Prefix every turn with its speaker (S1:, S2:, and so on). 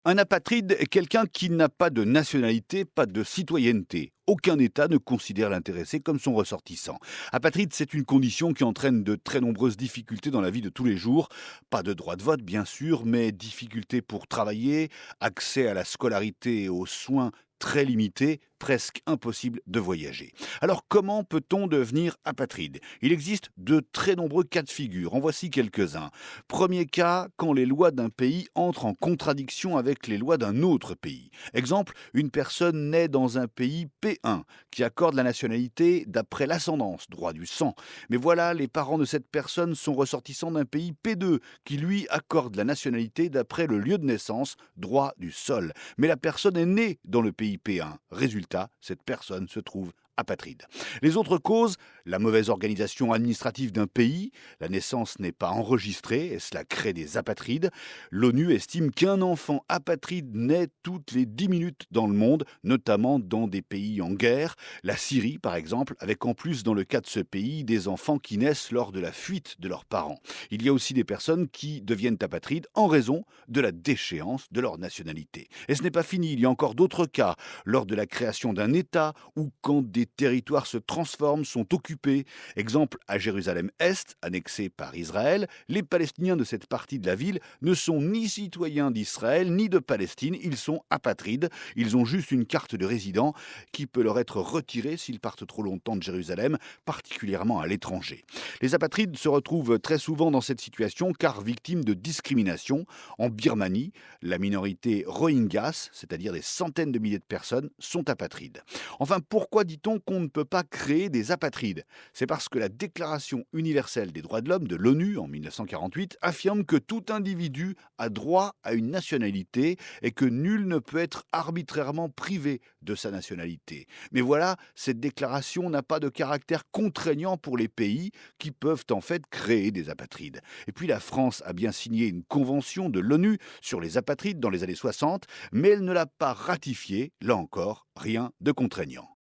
S1: Un apatride est quelqu'un qui n'a pas de nationalité, pas de citoyenneté. Aucun État ne considère l'intéressé comme son ressortissant. Apatride, c'est une condition qui entraîne de très nombreuses difficultés dans la vie de tous les jours. Pas de droit de vote, bien sûr, mais difficultés pour travailler, accès à la scolarité et aux soins très limités, presque impossible de voyager. Alors comment peut-on devenir apatride? Il existe de très nombreux cas de figure. En voici quelques-uns. Premier cas, quand les lois d'un pays entrent en contradiction avec les lois d'un autre pays. Exemple, une personne naît dans un pays P1 qui accorde la nationalité d'après l'ascendance, droit du sang. Mais voilà, les parents de cette personne sont ressortissants d'un pays P2 qui lui accorde la nationalité d'après le lieu de naissance, droit du sol. Mais la personne est née dans le pays P1. Résultat, cette personne se trouve apatride. Les autres causes, la mauvaise organisation administrative d'un pays, la naissance n'est pas enregistrée et cela crée des apatrides. L'ONU estime qu'un enfant apatride naît toutes les 10 minutes dans le monde, notamment dans des pays en guerre. La Syrie, par exemple, avec en plus dans le cas de ce pays des enfants qui naissent lors de la fuite de leurs parents. Il y a aussi des personnes qui deviennent apatrides en raison de la déchéance de leur nationalité. Et ce n'est pas fini, il y a encore d'autres cas, lors de la création d'un État ou quand des territoires se transforment, sont occupés. Exemple, à Jérusalem-Est, annexée par Israël, les Palestiniens de cette partie de la ville ne sont ni citoyens d'Israël ni de Palestine, ils sont apatrides. Ils ont juste une carte de résident qui peut leur être retirée s'ils partent trop longtemps de Jérusalem, particulièrement à l'étranger. Les apatrides se retrouvent très souvent dans cette situation car victimes de discrimination. En Birmanie, la minorité Rohingyas, c'est-à-dire des centaines de milliers de personnes, sont apatrides. Enfin, pourquoi dit-on qu'on ne peut pas créer des apatrides? C'est parce que la Déclaration universelle des droits de l'homme de l'ONU en 1948 affirme que tout individu a droit à une nationalité et que nul ne peut être arbitrairement privé de sa nationalité. Mais voilà, cette déclaration n'a pas de caractère contraignant pour les pays qui peuvent en fait créer des apatrides. Et puis la France a bien signé une convention de l'ONU sur les apatrides dans les années 60, mais elle ne l'a pas ratifiée, là encore, rien de contraignant.